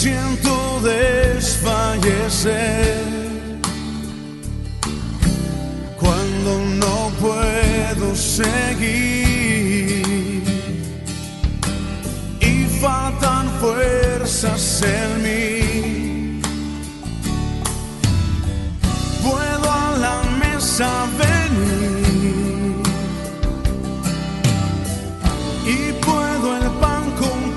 siento desfallecer cuando no puedo seguir y faltan fuerzas en mí. Puedo a la mesa venir y puedo el pan compartir.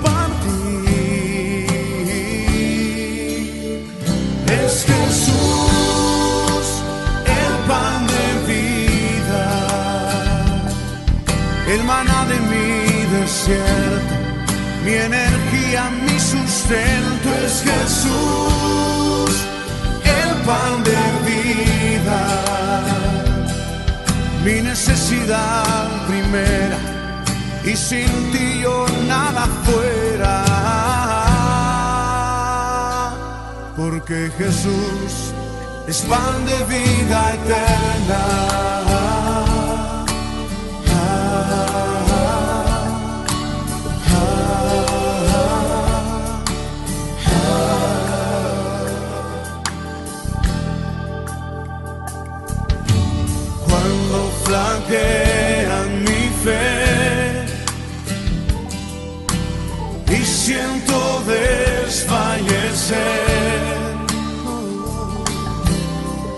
Es Jesús el pan de vida, el maná de mi desierto, mi energía, mi sustento. Es Jesús el pan de vida, mi necesidad primera, y sin ti yo nada fuera, porque Jesús es pan de vida eterna. Cuando flaquean mi fe y siento desfallecer,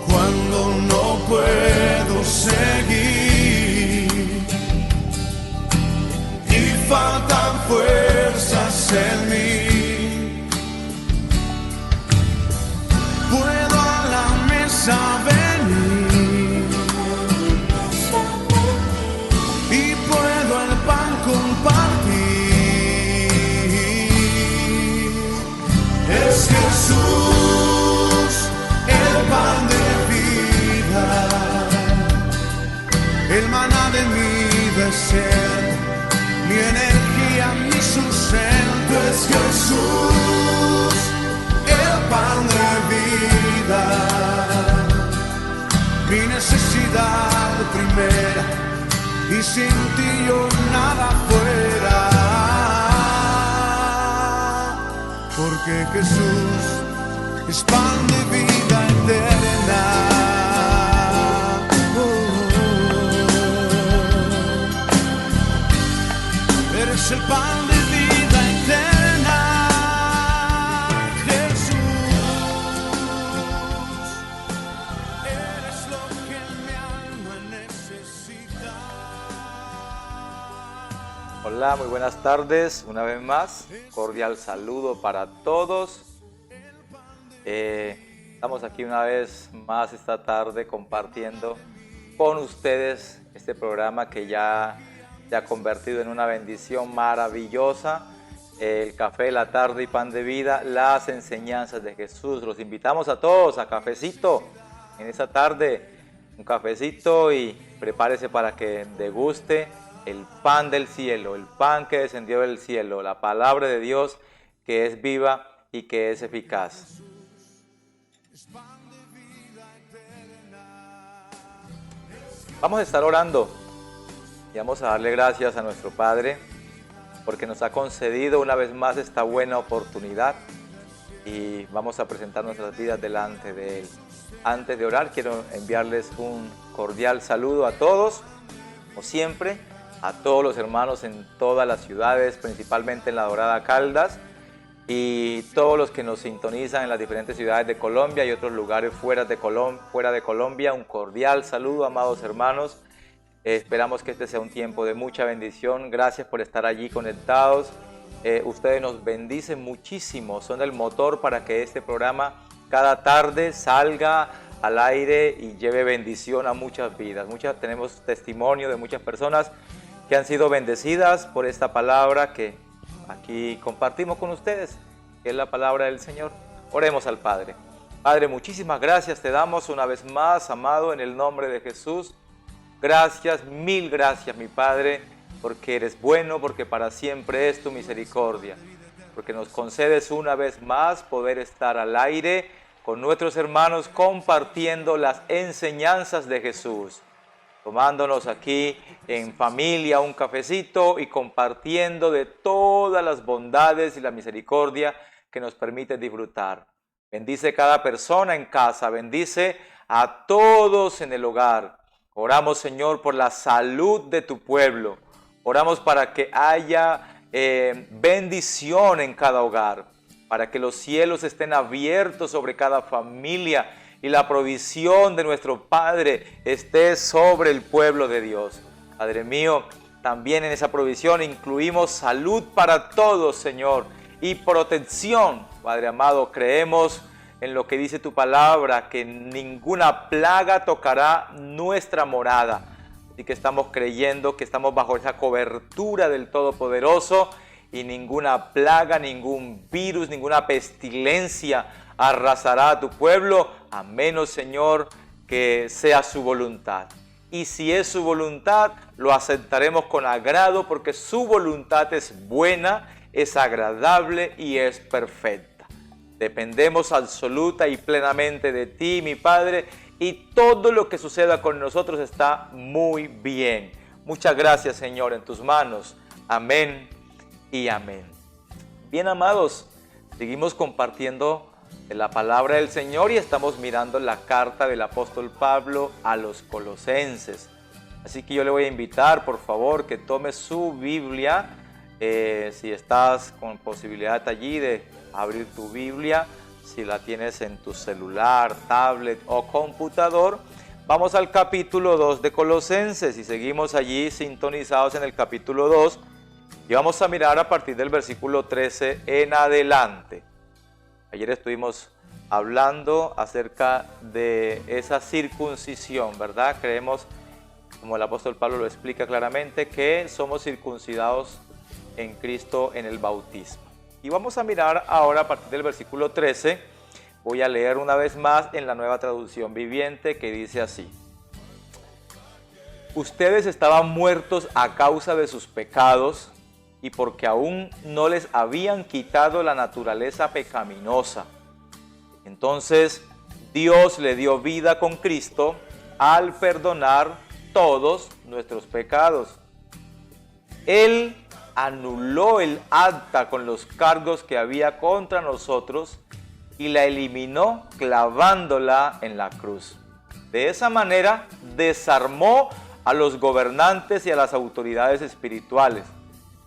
cuando no puedo seguir y faltan fuerzas en mí, puedo a la mesa venir y puedo el pan compartir. Es Jesús el pan de vida, el maná de mi desierto, mi energía, mi sustento. Es Jesús el pan de vida, mi necesidad primera, y sin ti yo nada fuera, porque Jesús es pan de vida eterna. Eres el pan de vida eterna, Jesús. Eres lo que mi alma necesita. Hola, muy buenas tardes, una vez más, cordial saludo para todos. Estamos aquí una vez más esta tarde compartiendo con ustedes este programa que ya se ha convertido en una bendición maravillosa, el café de la tarde y pan de vida, las enseñanzas de Jesús. Los invitamos a todos a cafecito en esta tarde, un cafecito, y prepárese para que deguste el pan del cielo, el pan que descendió del cielo, la palabra de Dios que es viva y que es eficaz. Vamos a estar orando y vamos a darle gracias a nuestro Padre porque nos ha concedido una vez más esta buena oportunidad, y vamos a presentar nuestras vidas delante de Él. Antes de orar, quiero enviarles un cordial saludo a todos, como siempre, a todos los hermanos en todas las ciudades, principalmente en la Dorada Caldas, y todos los que nos sintonizan en las diferentes ciudades de Colombia y otros lugares fuera de Colombia. Un cordial saludo, amados hermanos. Esperamos que este sea un tiempo de mucha bendición. Gracias por estar allí conectados. Ustedes nos bendicen muchísimo, son el motor para que este programa cada tarde salga al aire y lleve bendición a muchas vidas. Tenemos testimonio de muchas personas que han sido bendecidas por esta palabra que aquí compartimos con ustedes, que es la palabra del Señor. Oremos al Padre. Padre, muchísimas gracias te damos una vez más, amado, en el nombre de Jesús. Gracias, mil gracias, mi Padre, porque eres bueno, porque para siempre es tu misericordia, porque nos concedes una vez más poder estar al aire con nuestros hermanos compartiendo las enseñanzas de Jesús, tomándonos aquí en familia un cafecito y compartiendo de todas las bondades y la misericordia que nos permites disfrutar. Bendice cada persona en casa, bendice a todos en el hogar. Oramos, Señor, por la salud de tu pueblo. Oramos para que haya bendición en cada hogar, para que los cielos estén abiertos sobre cada familia y la provisión de nuestro Padre esté sobre el pueblo de Dios. Padre mío, también en esa provisión incluimos salud para todos, Señor, y protección. Padre amado, creemos en lo que dice tu palabra, que ninguna plaga tocará nuestra morada. Así que estamos creyendo que estamos bajo esa cobertura del Todopoderoso y ninguna plaga, ningún virus, ninguna pestilencia arrasará a tu pueblo, a menos, Señor, que sea su voluntad. Y si es su voluntad, lo aceptaremos con agrado, porque su voluntad es buena, es agradable y es perfecta. Dependemos absoluta y plenamente de ti, mi Padre, y todo lo que suceda con nosotros está muy bien. Muchas gracias, Señor, en tus manos. Amén y amén. Bien, amados, seguimos compartiendo la palabra del Señor y estamos mirando la carta del apóstol Pablo a los Colosenses. Así que yo le voy a invitar, por favor, que tome su Biblia. Si estás con posibilidad allí de abrir tu Biblia, si la tienes en tu celular, tablet o computador, vamos al capítulo 2 de Colosenses y seguimos allí sintonizados en el capítulo 2 y vamos a mirar a partir del versículo 13 en adelante. Ayer estuvimos hablando acerca de esa circuncisión, ¿verdad? Creemos, como el apóstol Pablo lo explica claramente, que somos circuncidados en Cristo en el bautismo. Y vamos a mirar ahora a partir del versículo 13, voy a leer una vez más en la Nueva Traducción Viviente, que dice así: Ustedes estaban muertos a causa de sus pecados y porque aún no les habían quitado la naturaleza pecaminosa. Entonces Dios le dio vida con Cristo al perdonar todos nuestros pecados. Él anuló el acta con los cargos que había contra nosotros y la eliminó clavándola en la cruz. De esa manera desarmó a los gobernantes y a las autoridades espirituales.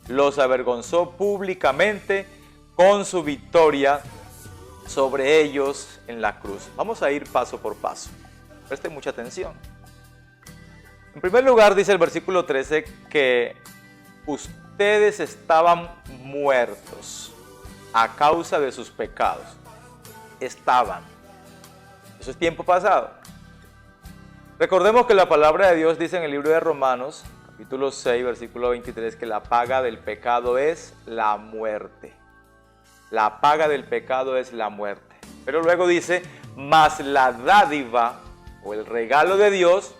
Los avergonzó públicamente con su victoria sobre ellos en la cruz. Vamos a ir paso por paso. Presten mucha atención. En primer lugar, dice el versículo 13 que ustedes estaban muertos a causa de sus pecados. Estaban. Eso es tiempo pasado. Recordemos que la palabra de Dios dice en el libro de Romanos, capítulo 6, versículo 23, que la paga del pecado es la muerte. La paga del pecado es la muerte. Pero luego dice, mas la dádiva o el regalo de Dios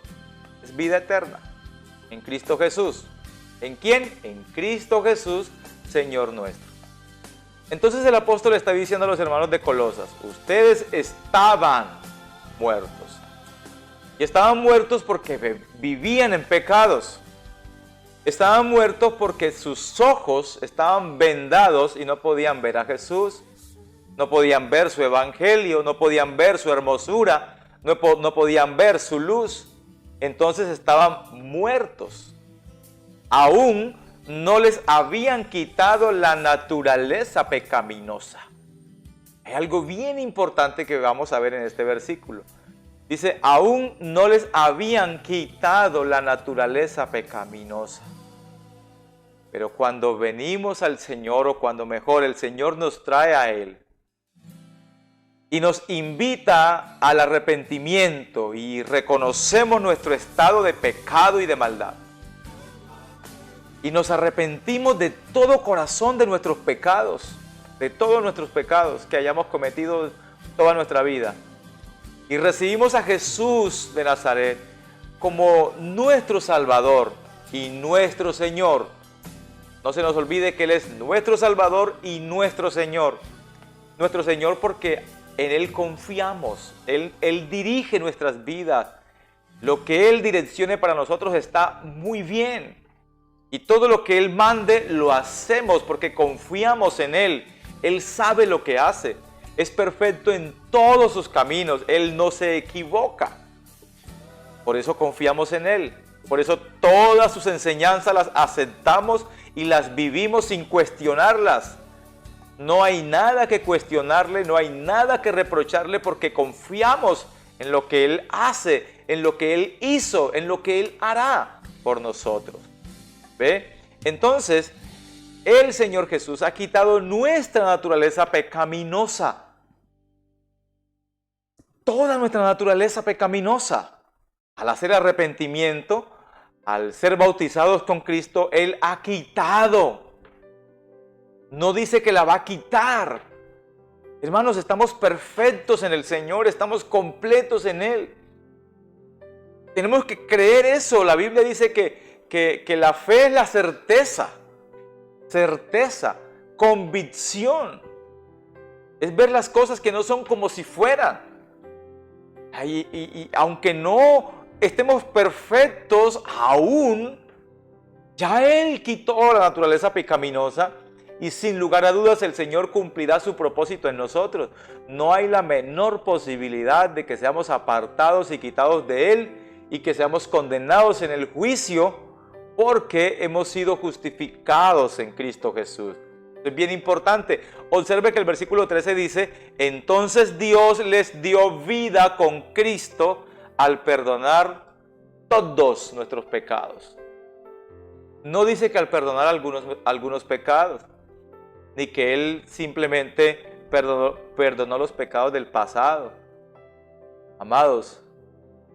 es vida eterna en Cristo Jesús. ¿En quién? En Cristo Jesús, Señor nuestro. Entonces el apóstol está diciendo a los hermanos de Colosas, ustedes estaban muertos. Y estaban muertos porque vivían en pecados. Estaban muertos porque sus ojos estaban vendados y no podían ver a Jesús. No podían ver su evangelio, no podían ver su hermosura, no podían ver su luz. Entonces estaban muertos. Aún no les habían quitado la naturaleza pecaminosa. Hay algo bien importante que vamos a ver en este versículo. Dice, aún no les habían quitado la naturaleza pecaminosa. Pero cuando venimos al Señor, o cuando mejor el Señor nos trae a Él, y nos invita al arrepentimiento y reconocemos nuestro estado de pecado y de maldad, y nos arrepentimos de todo corazón de nuestros pecados, de todos nuestros pecados que hayamos cometido toda nuestra vida, y recibimos a Jesús de Nazaret como nuestro Salvador y nuestro Señor. No se nos olvide que Él es nuestro Salvador y nuestro Señor. Nuestro Señor porque en Él confiamos. Él dirige nuestras vidas. Lo que Él direccione para nosotros está muy bien. Y todo lo que Él mande lo hacemos porque confiamos en Él. Él sabe lo que hace. Es perfecto en todos sus caminos. Él no se equivoca. Por eso confiamos en Él. Por eso todas sus enseñanzas las aceptamos y las vivimos sin cuestionarlas. No hay nada que cuestionarle, no hay nada que reprocharle porque confiamos en lo que Él hace, en lo que Él hizo, en lo que Él hará por nosotros. ¿Ve? Entonces, el Señor Jesús ha quitado nuestra naturaleza pecaminosa. Toda nuestra naturaleza pecaminosa. Al hacer arrepentimiento, al ser bautizados con Cristo, Él ha quitado. No dice que la va a quitar. Hermanos, estamos perfectos en el Señor, estamos completos en Él. Tenemos que creer eso. La Biblia dice que la fe es la certeza, convicción. Es ver las cosas que no son como si fueran. Y aunque no estemos perfectos aún, ya Él quitó la naturaleza pecaminosa y sin lugar a dudas el Señor cumplirá su propósito en nosotros. No hay la menor posibilidad de que seamos apartados y quitados de Él y que seamos condenados en el juicio porque hemos sido justificados en Cristo Jesús. Es bien importante. Observe que el versículo 13 dice: entonces Dios les dio vida con Cristo al perdonar todos nuestros pecados. No dice que al perdonar algunos pecados, ni que Él simplemente perdonó los pecados del pasado. Amados,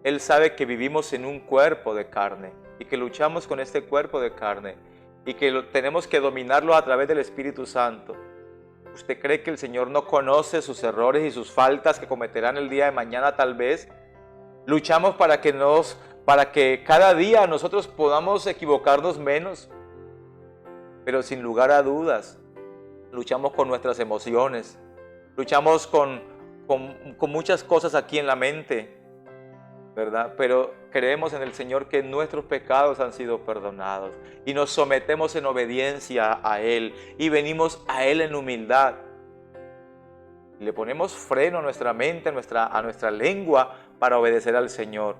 Él sabe que vivimos en un cuerpo de carne y que luchamos con este cuerpo de carne y que tenemos que dominarlo a través del Espíritu Santo. ¿Usted cree que el Señor no conoce sus errores y sus faltas que cometerán el día de mañana tal vez? Luchamos para que cada día nosotros podamos equivocarnos menos. Pero sin lugar a dudas, luchamos con nuestras emociones. Luchamos con muchas cosas aquí en la mente, ¿verdad? Pero creemos en el Señor que nuestros pecados han sido perdonados y nos sometemos en obediencia a Él y venimos a Él en humildad. Le ponemos freno a nuestra mente, a nuestra lengua para obedecer al Señor.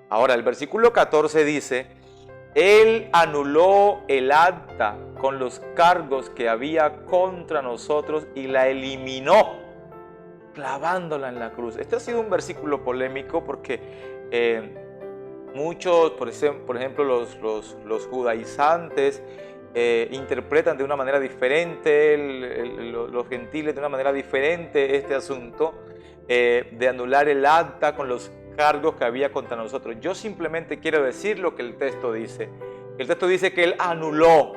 Ahora, el versículo 14 dice: Él anuló el acta con los cargos que había contra nosotros y la eliminó, clavándola en la cruz. Este ha sido un versículo polémico porque muchos, por ejemplo, los judaizantes interpretan de una manera diferente, los gentiles de una manera diferente este asunto de anular el acta con los cargos que había contra nosotros. Yo simplemente quiero decir lo que el texto dice. El texto dice que Él anuló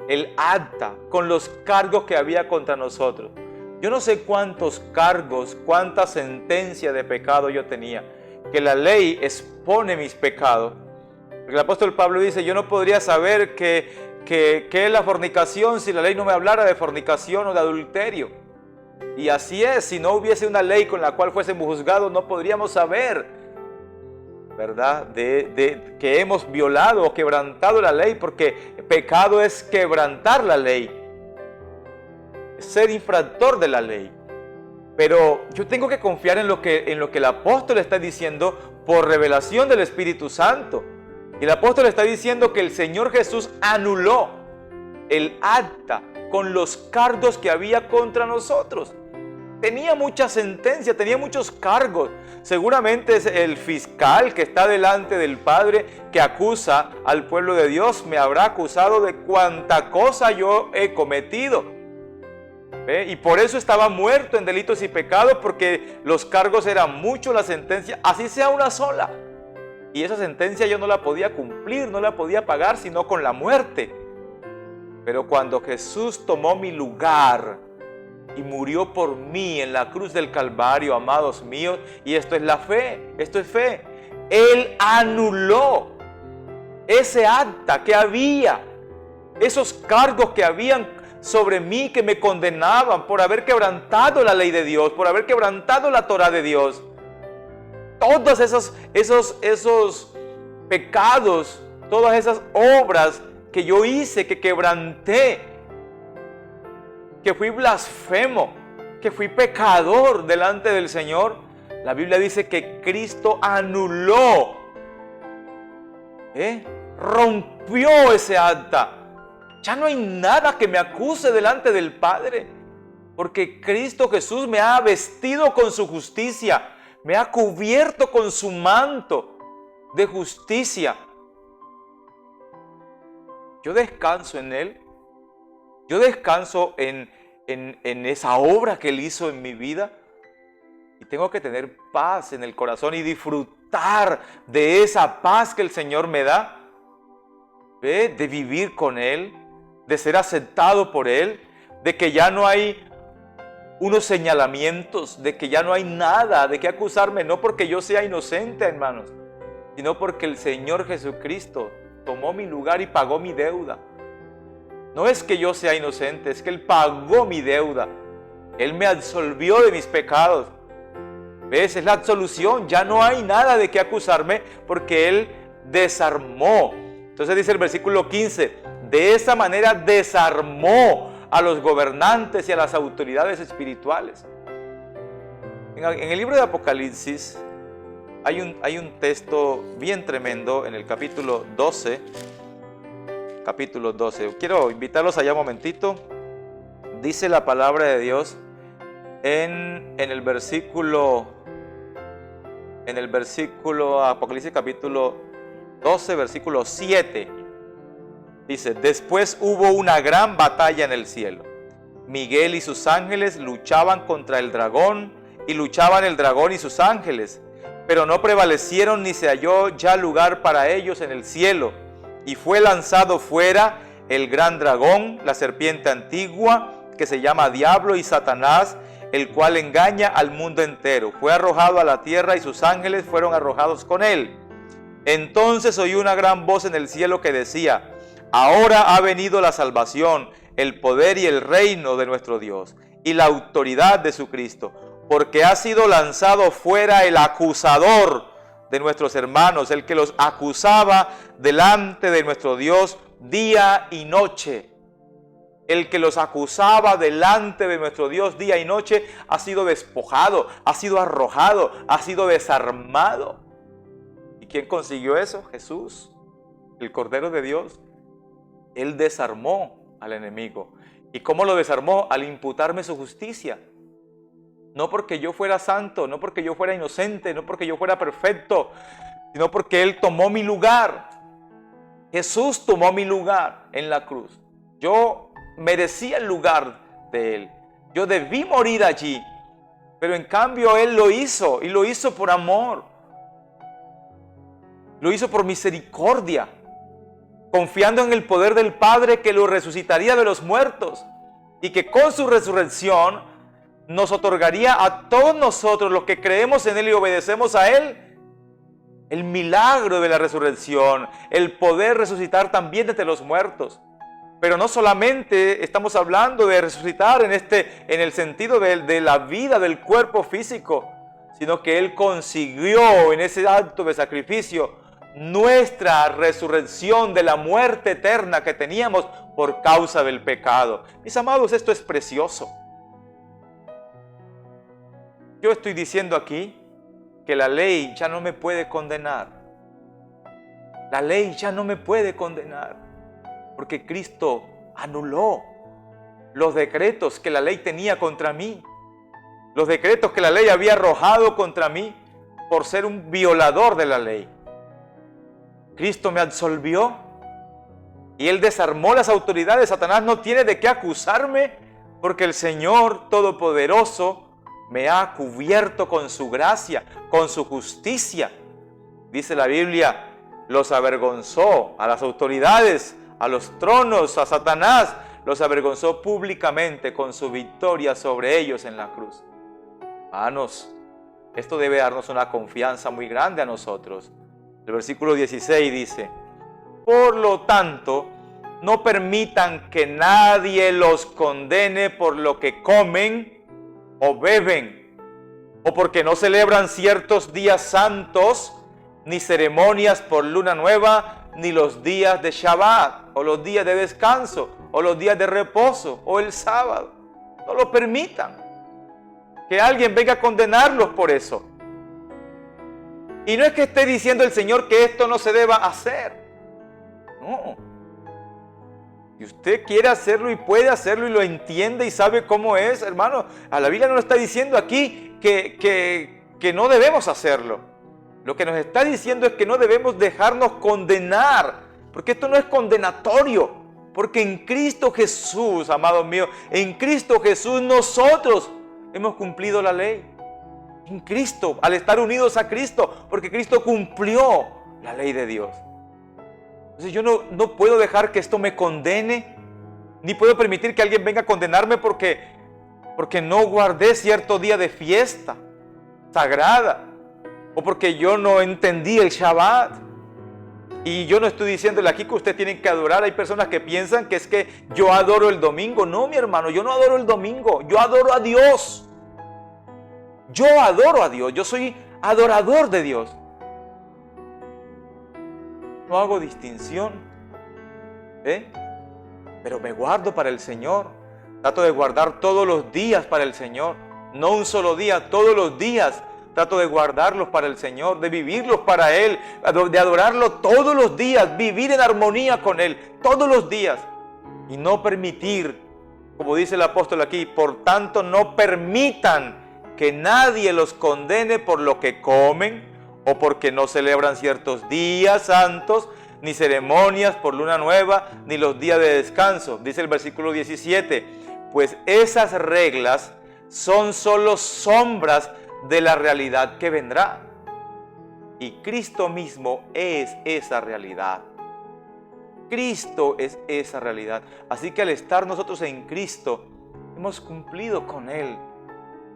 el acta con los cargos que había contra nosotros. Yo no sé cuántos cargos, cuánta sentencia de pecado yo tenía, que la ley expone mis pecados. El apóstol Pablo dice: yo no podría saber qué es la fornicación si la ley no me hablara de fornicación o de adulterio. Y así es, si no hubiese una ley con la cual fuésemos juzgados, no podríamos saber, ¿verdad?, de que hemos violado o quebrantado la ley, porque pecado es quebrantar la ley, es ser infractor de la ley. Pero yo tengo que confiar en lo que el apóstol está diciendo por revelación del Espíritu Santo. Y el apóstol está diciendo que el Señor Jesús anuló el acta con los cargos que había contra nosotros. Tenía mucha sentencia, tenía muchos cargos. Seguramente es el fiscal que está delante del Padre que acusa al pueblo de Dios. Me habrá acusado de cuánta cosa yo he cometido. Y por eso estaba muerto en delitos y pecados, porque los cargos eran muchos, la sentencia, así sea una sola. Y esa sentencia yo no la podía cumplir, no la podía pagar, sino con la muerte. Pero cuando Jesús tomó mi lugar y murió por mí en la cruz del Calvario, amados míos, y esto es la fe, esto es fe. Él anuló ese acta que había, esos cargos que habían sobre mí que me condenaban por haber quebrantado la ley de Dios, por haber quebrantado la Torá de Dios. Todos esos pecados, todas esas obras que yo hice, que quebranté, que fui blasfemo, que fui pecador delante del Señor, la Biblia dice que Cristo anuló, rompió ese acta. Ya no hay nada que me acuse delante del Padre, porque Cristo Jesús me ha vestido con su justicia, me ha cubierto con su manto de justicia. Yo descanso en Él, yo descanso en esa obra que Él hizo en mi vida, y tengo que tener paz en el corazón y disfrutar de esa paz que el Señor me da, de vivir con Él, de ser aceptado por Él, de que ya no hay unos señalamientos, de que ya no hay nada de qué acusarme, no porque yo sea inocente, hermanos, sino porque el Señor Jesucristo tomó mi lugar y pagó mi deuda. No es que yo sea inocente, es que Él pagó mi deuda. Él me absolvió de mis pecados. ¿Ves? Es la absolución. Ya no hay nada de qué acusarme porque Él desarmó. Entonces dice el versículo 15, de esa manera desarmó a los gobernantes y a las autoridades espirituales. En el libro de Apocalipsis hay un texto bien tremendo en el capítulo 12. Quiero invitarlos allá un momentito. Dice la palabra de Dios en el versículo Apocalipsis capítulo 12, versículo 7. Dice, después hubo una gran batalla en el cielo. Miguel y sus ángeles luchaban contra el dragón, y luchaban el dragón y sus ángeles, pero no prevalecieron ni se halló ya lugar para ellos en el cielo. Y fue lanzado fuera el gran dragón, la serpiente antigua, que se llama Diablo y Satanás, el cual engaña al mundo entero. Fue arrojado a la tierra y sus ángeles fueron arrojados con él. Entonces oí una gran voz en el cielo que decía, ahora ha venido la salvación, el poder y el reino de nuestro Dios, y la autoridad de su Cristo, porque ha sido lanzado fuera el acusador de nuestros hermanos, el que los acusaba delante de nuestro Dios día y noche. El que los acusaba delante de nuestro Dios día y noche ha sido despojado, ha sido arrojado, ha sido desarmado. ¿Y quién consiguió eso? Jesús, el Cordero de Dios. Él desarmó al enemigo. ¿Y cómo lo desarmó? Al imputarme su justicia. No porque yo fuera santo, no porque yo fuera inocente, no porque yo fuera perfecto, sino porque Él tomó mi lugar. Jesús tomó mi lugar en la cruz. Yo merecía el lugar de Él. Yo debí morir allí. Pero en cambio Él lo hizo, y lo hizo por amor. Lo hizo por misericordia, confiando en el poder del Padre que lo resucitaría de los muertos, y que con su resurrección nos otorgaría a todos nosotros los que creemos en Él y obedecemos a Él el milagro de la resurrección, el poder resucitar también desde los muertos. Pero no solamente estamos hablando de resucitar en el sentido de la vida del cuerpo físico, sino que Él consiguió en ese acto de sacrificio nuestra resurrección de la muerte eterna que teníamos por causa del pecado. Mis amados, esto es precioso. Yo estoy diciendo aquí que la ley ya no me puede condenar. La ley ya no me puede condenar, porque Cristo anuló los decretos que la ley tenía contra mí, los decretos que la ley había arrojado contra mí por ser un violador de la ley. Cristo me absolvió y Él desarmó las autoridades. Satanás no tiene de qué acusarme, porque el Señor Todopoderoso me ha cubierto con su gracia, con su justicia. Dice la Biblia, los avergonzó a las autoridades, a los tronos, a Satanás, los avergonzó públicamente con su victoria sobre ellos en la cruz. Hermanos, esto debe darnos una confianza muy grande a nosotros. El versículo 16 dice, por lo tanto, no permitan que nadie los condene por lo que comen o beben, o porque no celebran ciertos días santos, ni ceremonias por luna nueva, ni los días de Shabbat, o los días de descanso, o los días de reposo, o el sábado. No lo permitan. Que alguien venga a condenarlos por eso. Y no es que esté diciendo el Señor que esto no se deba hacer. No. Y usted quiere hacerlo y puede hacerlo y lo entiende y sabe cómo es, hermano. A la Biblia no nos está diciendo aquí que no debemos hacerlo. Lo que nos está diciendo es que no debemos dejarnos condenar. Porque esto no es condenatorio. Porque en Cristo Jesús, amados míos, en Cristo Jesús nosotros hemos cumplido la ley. En Cristo, al estar unidos a Cristo, porque Cristo cumplió la ley de Dios. Entonces yo no puedo dejar que esto me condene, ni puedo permitir que alguien venga a condenarme porque no guardé cierto día de fiesta sagrada, o porque yo no entendí el Shabbat. Y yo no estoy diciéndole aquí que usted tiene que adorar. Hay personas que piensan que es que yo adoro el domingo. No, mi hermano, yo no adoro el domingo, yo adoro a Dios. Yo adoro a Dios, yo soy adorador de Dios. No hago distinción, pero me guardo para el Señor. Trato de guardar todos los días para el Señor. No un solo día, todos los días. Trato de guardarlos para el Señor, de vivirlos para Él, de adorarlo todos los días, vivir en armonía con Él todos los días. Y no permitir, como dice el apóstol aquí, por tanto no permitan que nadie los condene por lo que comen o porque no celebran ciertos días santos, ni ceremonias por luna nueva, ni los días de descanso. Dice el versículo 17, pues esas reglas son solo sombras de la realidad que vendrá. Y Cristo mismo es esa realidad. Cristo es esa realidad. Así que al estar nosotros en Cristo, hemos cumplido con Él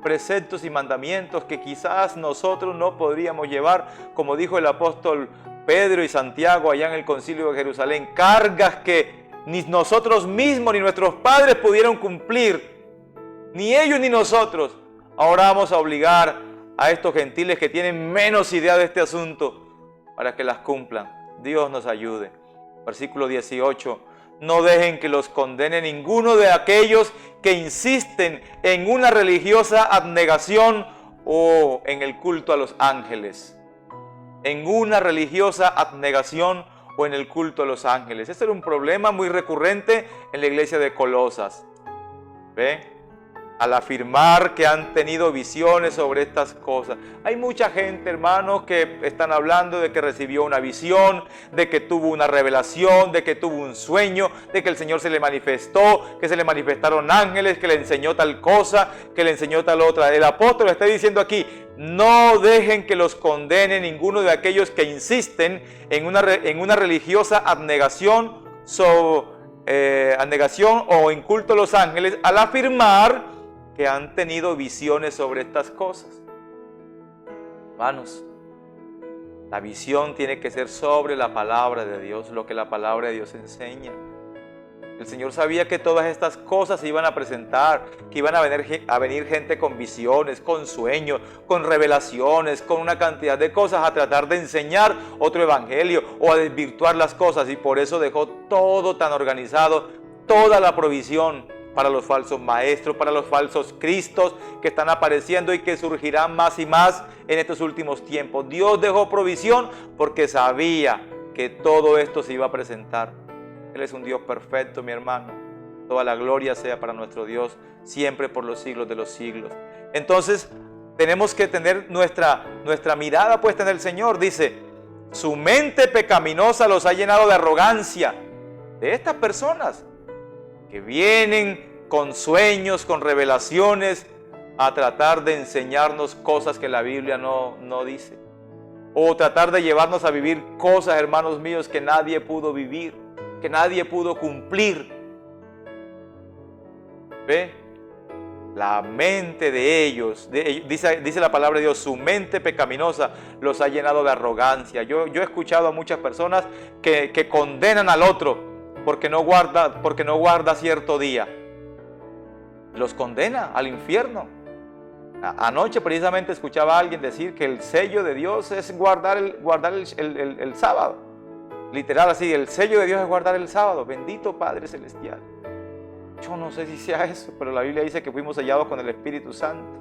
preceptos y mandamientos que quizás nosotros no podríamos llevar, como dijo el apóstol Pedro y Santiago allá en el concilio de Jerusalén, cargas que ni nosotros mismos ni nuestros padres pudieron cumplir, ni ellos ni nosotros. Ahora vamos a obligar a estos gentiles que tienen menos idea de este asunto para que las cumplan. Dios nos ayude. Versículo 18. No dejen que los condene ninguno de aquellos que insisten en una religiosa abnegación o en el culto a los ángeles. En una religiosa abnegación o en el culto a los ángeles. Este era un problema muy recurrente en la iglesia de Colosas. ¿Ve? Al afirmar que han tenido visiones sobre estas cosas. Hay mucha gente, hermanos, que están hablando de que recibió una visión, de que tuvo una revelación, de que tuvo un sueño, de que el Señor se le manifestó, que se le manifestaron ángeles, que le enseñó tal cosa, que le enseñó tal otra. El apóstol está diciendo aquí, no dejen que los condene ninguno de aquellos que insisten en una religiosa abnegación o en culto a los ángeles, al afirmar que han tenido visiones sobre estas cosas. Hermanos, la visión tiene que ser sobre la palabra de Dios, lo que la palabra de Dios enseña. El Señor sabía que todas estas cosas se iban a presentar, que iban a venir gente con visiones, con sueños, con revelaciones, con una cantidad de cosas a tratar de enseñar otro evangelio o a desvirtuar las cosas, y por eso dejó todo tan organizado, toda la provisión para los falsos maestros, para los falsos cristos que están apareciendo y que surgirán más y más en estos últimos tiempos. Dios dejó provisión porque sabía que todo esto se iba a presentar. Él es un Dios perfecto, mi hermano. Toda la gloria sea para nuestro Dios, siempre por los siglos de los siglos. Entonces, tenemos que tener nuestra mirada puesta en el Señor. Dice, su mente pecaminosa los ha llenado de arrogancia. De estas personas que vienen con sueños, con revelaciones, a tratar de enseñarnos cosas que la Biblia no dice. O tratar de llevarnos a vivir cosas, hermanos míos, que nadie pudo vivir, que nadie pudo cumplir. ¿Ve? La mente de ellos, dice la palabra de Dios, su mente pecaminosa los ha llenado de arrogancia. Yo he escuchado a muchas personas que condenan al otro porque no guarda cierto día. Los condena al infierno. Anoche precisamente escuchaba a alguien decir que el sello de Dios es guardar el sábado. Literal así, el sello de Dios es guardar el sábado. Bendito Padre Celestial. Yo no sé si sea eso, pero la Biblia dice que fuimos sellados con el Espíritu Santo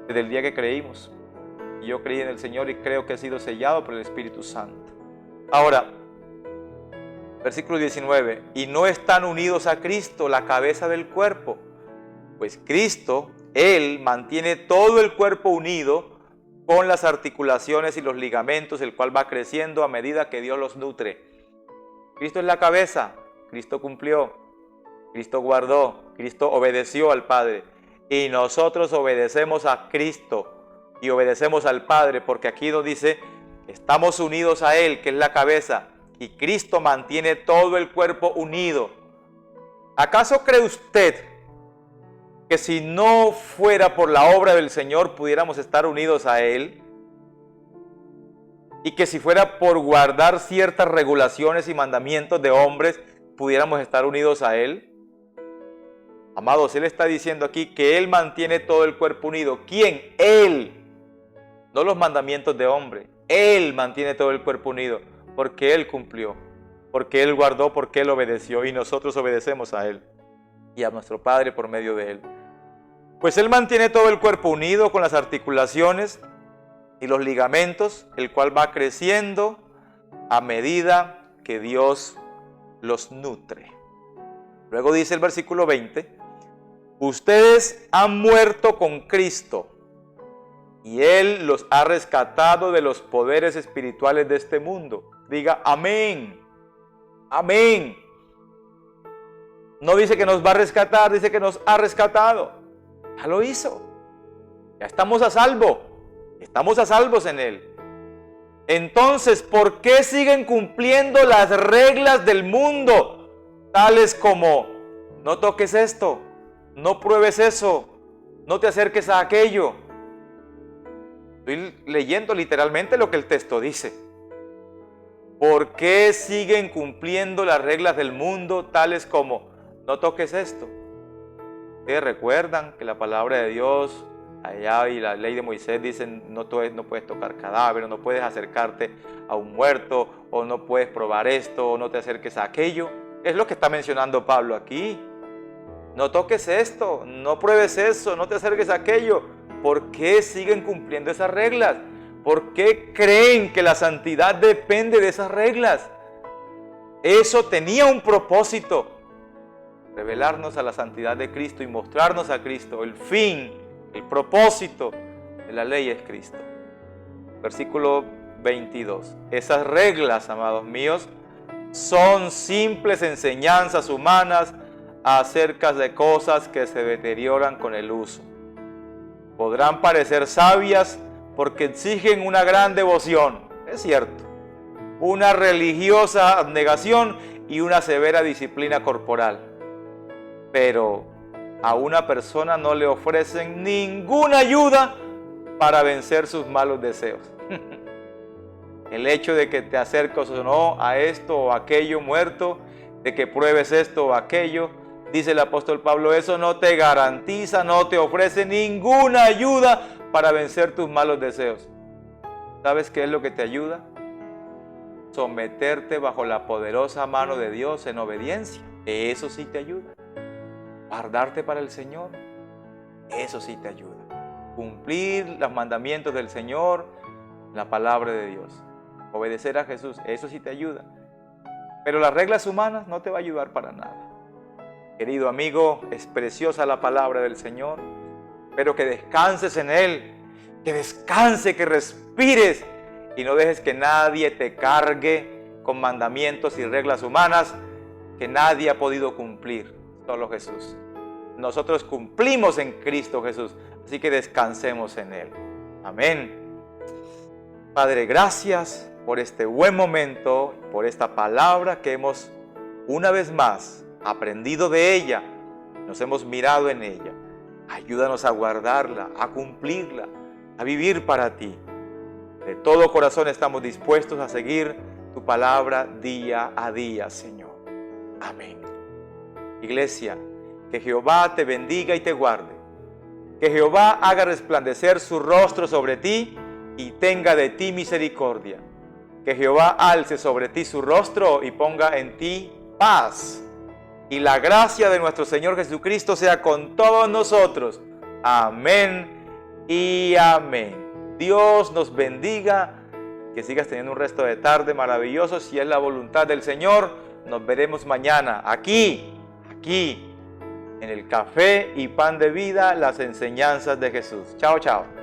desde el día que creímos. Y yo creí en el Señor y creo que he sido sellado por el Espíritu Santo. Ahora, versículo 19. Y no están unidos a Cristo, la cabeza del cuerpo. Pues Cristo, Él mantiene todo el cuerpo unido con las articulaciones y los ligamentos, el cual va creciendo a medida que Dios los nutre. Cristo es la cabeza. Cristo cumplió. Cristo guardó. Cristo obedeció al Padre. Y nosotros obedecemos a Cristo y obedecemos al Padre, porque aquí nos dice, estamos unidos a Él, que es la cabeza, y Cristo mantiene todo el cuerpo unido. ¿Acaso cree usted que si no fuera por la obra del Señor pudiéramos estar unidos a Él? Y que si fuera por guardar ciertas regulaciones y mandamientos de hombres pudiéramos estar unidos a Él. Amados, Él está diciendo aquí que Él mantiene todo el cuerpo unido. ¿Quién? Él. No los mandamientos de hombre. Él mantiene todo el cuerpo unido porque Él cumplió, porque Él guardó, porque Él obedeció y nosotros obedecemos a Él y a nuestro Padre por medio de Él. Pues Él mantiene todo el cuerpo unido con las articulaciones y los ligamentos, el cual va creciendo a medida que Dios los nutre. Luego dice el versículo 20, ustedes han muerto con Cristo y Él los ha rescatado de los poderes espirituales de este mundo. Diga amén, amén. No dice que nos va a rescatar, dice que nos ha rescatado. Ya lo hizo. Ya estamos a salvo. Estamos a salvos en Él. Entonces, ¿por qué siguen cumpliendo las reglas del mundo? Tales como, no toques esto, no pruebes eso, no te acerques a aquello. Estoy leyendo literalmente lo que el texto dice. ¿Por qué siguen cumpliendo las reglas del mundo tales como no toques esto? Ustedes recuerdan que la palabra de Dios allá y la ley de Moisés dicen no puedes tocar cadáver, no puedes acercarte a un muerto, o no puedes probar esto, o no te acerques a aquello. Es lo que está mencionando Pablo aquí. No toques esto, no pruebes eso, no te acerques a aquello. ¿Por qué siguen cumpliendo esas reglas? ¿Por qué creen que la santidad depende de esas reglas? Eso tenía un propósito: revelarnos a la santidad de Cristo y mostrarnos a Cristo. El fin, el propósito de la ley es Cristo. Versículo 22. Esas reglas, amados míos, son simples enseñanzas humanas acerca de cosas que se deterioran con el uso. Podrán parecer sabias porque exigen una gran devoción, es cierto, una religiosa abnegación y una severa disciplina corporal. Pero a una persona no le ofrecen ninguna ayuda para vencer sus malos deseos. El hecho de que te acerques o no a esto o aquello muerto, de que pruebes esto o aquello, dice el apóstol Pablo, eso no te garantiza, no te ofrece ninguna ayuda para vencer tus malos deseos. ¿Sabes qué es lo que te ayuda? Someterte bajo la poderosa mano de Dios en obediencia. Eso sí te ayuda. Guardarte para el Señor. Eso sí te ayuda. Cumplir los mandamientos del Señor, la palabra de Dios. Obedecer a Jesús. Eso sí te ayuda. Pero las reglas humanas no te va a ayudar para nada. Querido amigo, es preciosa la palabra del Señor. Espero que descanses en Él, que descanse, que respires y no dejes que nadie te cargue con mandamientos y reglas humanas que nadie ha podido cumplir, solo Jesús. Nosotros cumplimos en Cristo Jesús, así que descansemos en Él. Amén. Padre, gracias por este buen momento, por esta palabra que hemos una vez más aprendido de ella, nos hemos mirado en ella. Ayúdanos a guardarla, a cumplirla, a vivir para ti. De todo corazón estamos dispuestos a seguir tu palabra día a día, Señor. Amén. Iglesia, que Jehová te bendiga y te guarde. Que Jehová haga resplandecer su rostro sobre ti y tenga de ti misericordia. Que Jehová alce sobre ti su rostro y ponga en ti paz. y la gracia de nuestro Señor Jesucristo sea con todos nosotros. Amén y amén. Dios nos bendiga, que sigas teniendo un resto de tarde maravilloso. Si es la voluntad del Señor, nos veremos mañana aquí, en el Café y Pan de Vida, las enseñanzas de Jesús. Chao, chao.